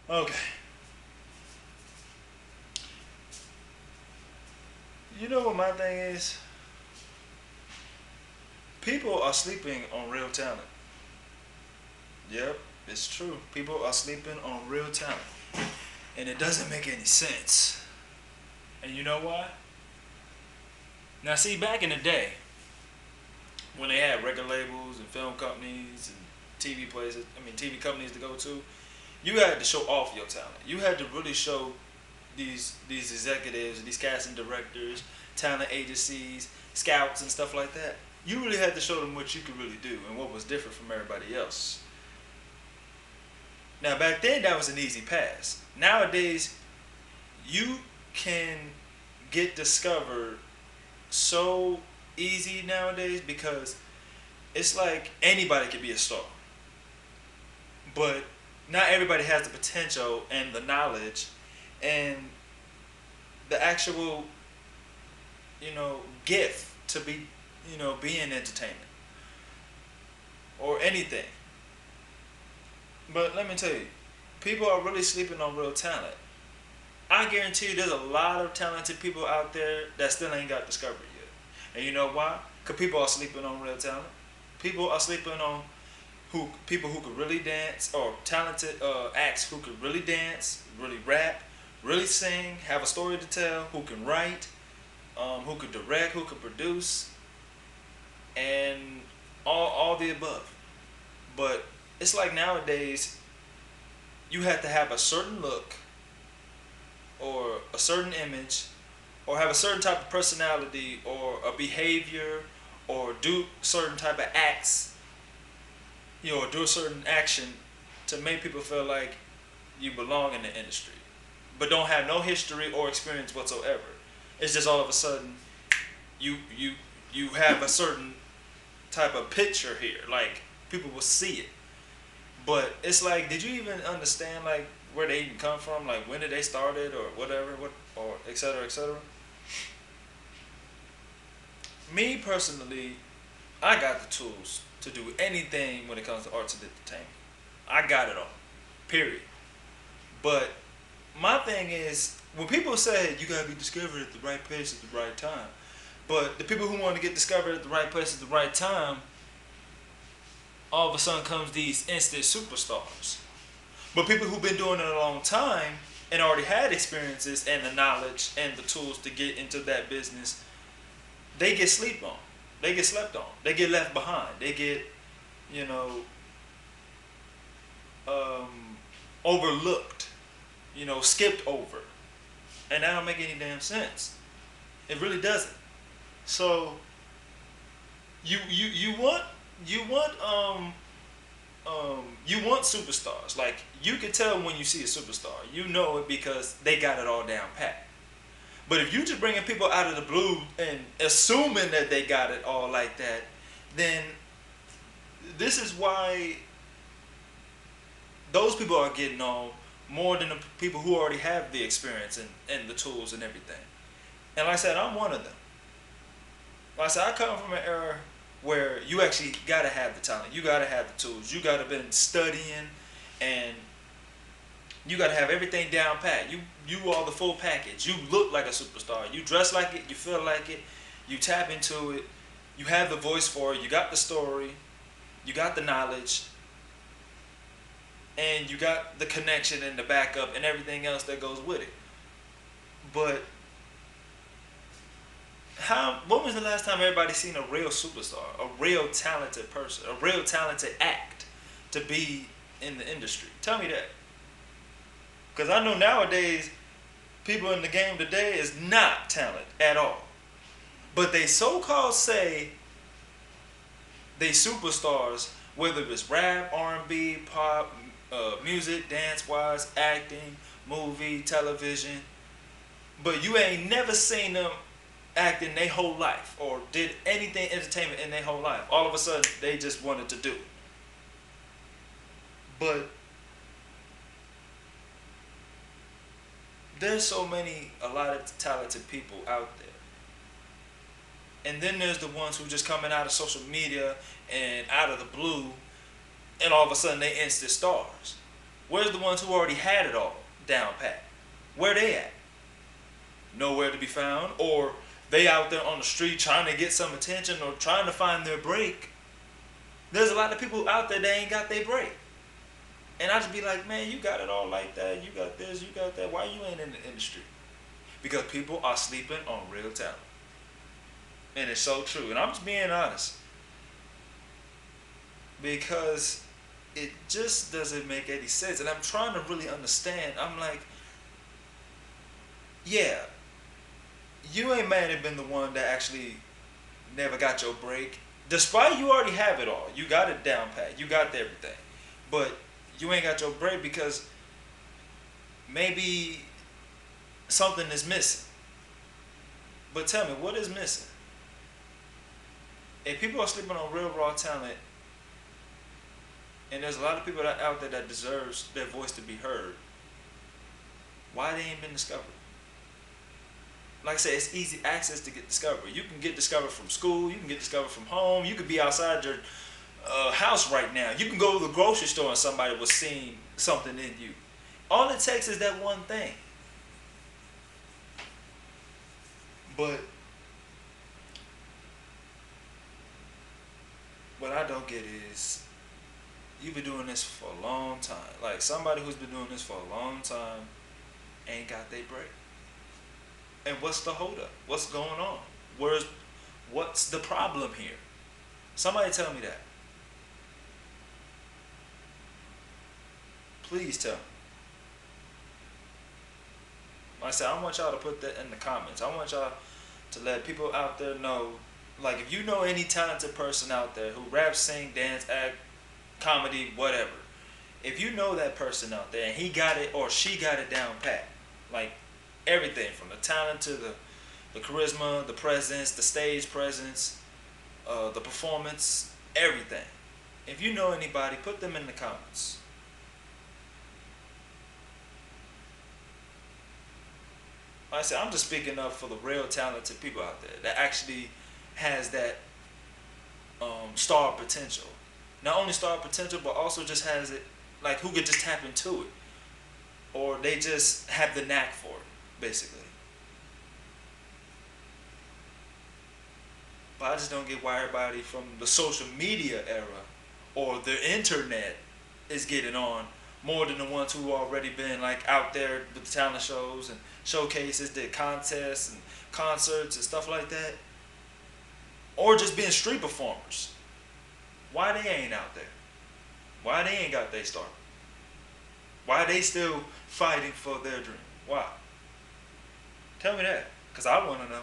Okay. You know what my thing is? People are sleeping on real talent. Yep, it's true. People are sleeping on real talent. And it doesn't make any sense. And you know why? Now, see, back in the day, when they had record labels and film companies and TV places, TV companies to go to, you had to show off your talent. You had to really show these executives, these casting directors, talent agencies, scouts, and stuff like that. You really had to show them what you could really do and what was different from everybody else. Now, back then, that was an easy pass. Nowadays, you can get discovered so easy nowadays because it's like anybody could be a star. But not everybody has the potential and the knowledge and the actual, gift to be in entertainment or anything. But let me tell you, people are really sleeping on real talent. I guarantee you there's a lot of talented people out there that still ain't got discovered yet. And you know why? Because people are sleeping on real talent. People are sleeping on people who could really dance, or talented acts who could really dance, really rap, really sing, have a story to tell, who can write, who could direct, who could produce, and all the above. But it's like nowadays you have to have a certain look or a certain image or have a certain type of personality or a behavior or do certain type of acts, or do a certain action to make people feel like you belong in the industry, but don't have no history or experience whatsoever. It's just all of a sudden you you you have a certain type of picture here, like people will see it. But it's like, did you even understand like where they even come from, like when did they started or whatever, what or et cetera, et cetera. Me personally, I got the tools to do anything when it comes to arts and entertainment. I got it all. Period. But my thing is, when people say you gotta be discovered at the right place at the right time, but the people who want to get discovered at the right place at the right time, all of a sudden comes these instant superstars. But people who've been doing it a long time and already had experiences and the knowledge and the tools to get into that business, they get slept on. They get slept on. They get left behind. They get, you know, overlooked. Skipped over, and that don't make any damn sense. It really doesn't. So you want superstars. Like, you can tell when you see a superstar. You know it because they got it all down pat. But if you just bringing people out of the blue and assuming that they got it all like that, then this is why those people are getting on more than the people who already have the experience and the tools and everything. And like I said, I'm one of them. Like I said, I come from an era where you actually gotta have the talent, you gotta have the tools, you gotta been studying, and you gotta have everything down pat. You are the full package. You look like a superstar. You dress like it. You feel like it. You tap into it. You have the voice for it. You got the story. You got the knowledge, and you got the connection and the backup and everything else that goes with it. But when was the last time everybody seen a real superstar, a real talented person, a real talented act to be in the industry? Tell me that. Because I know nowadays people in the game today is not talent at all. But they so-called say they superstars, whether it's rap, R&B, pop, music, dance-wise, acting, movie, television. But you ain't never seen them acting their whole life or did anything entertainment in their whole life. All of a sudden, they just wanted to do it. But there's a lot of talented people out there. And then there's the ones who just coming out of social media and out of the blue, and all of a sudden they instant stars. Where's the ones who already had it all down pat? Where they at? Nowhere to be found, or they out there on the street trying to get some attention or trying to find their break. There's a lot of people out there that ain't got their break. And I just be like, man, you got it all like that. You got this, you got that. Why you ain't in the industry? Because people are sleeping on real talent. And it's so true. And I'm just being honest. Because it just doesn't make any sense. And I'm trying to really understand. I'm like, yeah, you ain't might have been the one that actually never got your break. Despite you already have it all. You got it down pat. You got everything. But you ain't got your break because maybe something is missing. But tell me, what is missing? If people are sleeping on real raw talent, and there's a lot of people out there that deserves their voice to be heard, why they ain't been discovered? Like I said, it's easy access to get discovered. You can get discovered from school. You can get discovered from home. You could be outside your house right now. You can go to the grocery store and somebody will see something in you. All it takes is that one thing. But what I don't get is you've been doing this for a long time. Like somebody who's been doing this for a long time ain't got their break. And what's the holdup? What's going on? What's the problem here? Somebody tell me that. Please tell me. Like I said, I want y'all to put that in the comments. I want y'all to let people out there know, like if you know any talented person out there who raps, sing, dance, act, comedy, whatever. If you know that person out there and he got it or she got it down pat, like everything from the talent to the charisma, the presence, the stage presence, the performance, everything. If you know anybody, put them in the comments. Like I said, I'm just speaking up for the real talented people out there that actually has that star potential. Not only star potential, but also just has it, like who could just tap into it. Or they just have the knack for it, basically. But I just don't get why everybody from the social media era or the internet is getting on more than the ones who already been like out there with the talent shows and showcases, did contests and concerts and stuff like that. Or just being street performers. Why they ain't out there? Why they ain't got their start? Why they still fighting for their dream? Why? Tell me that, because I want to know.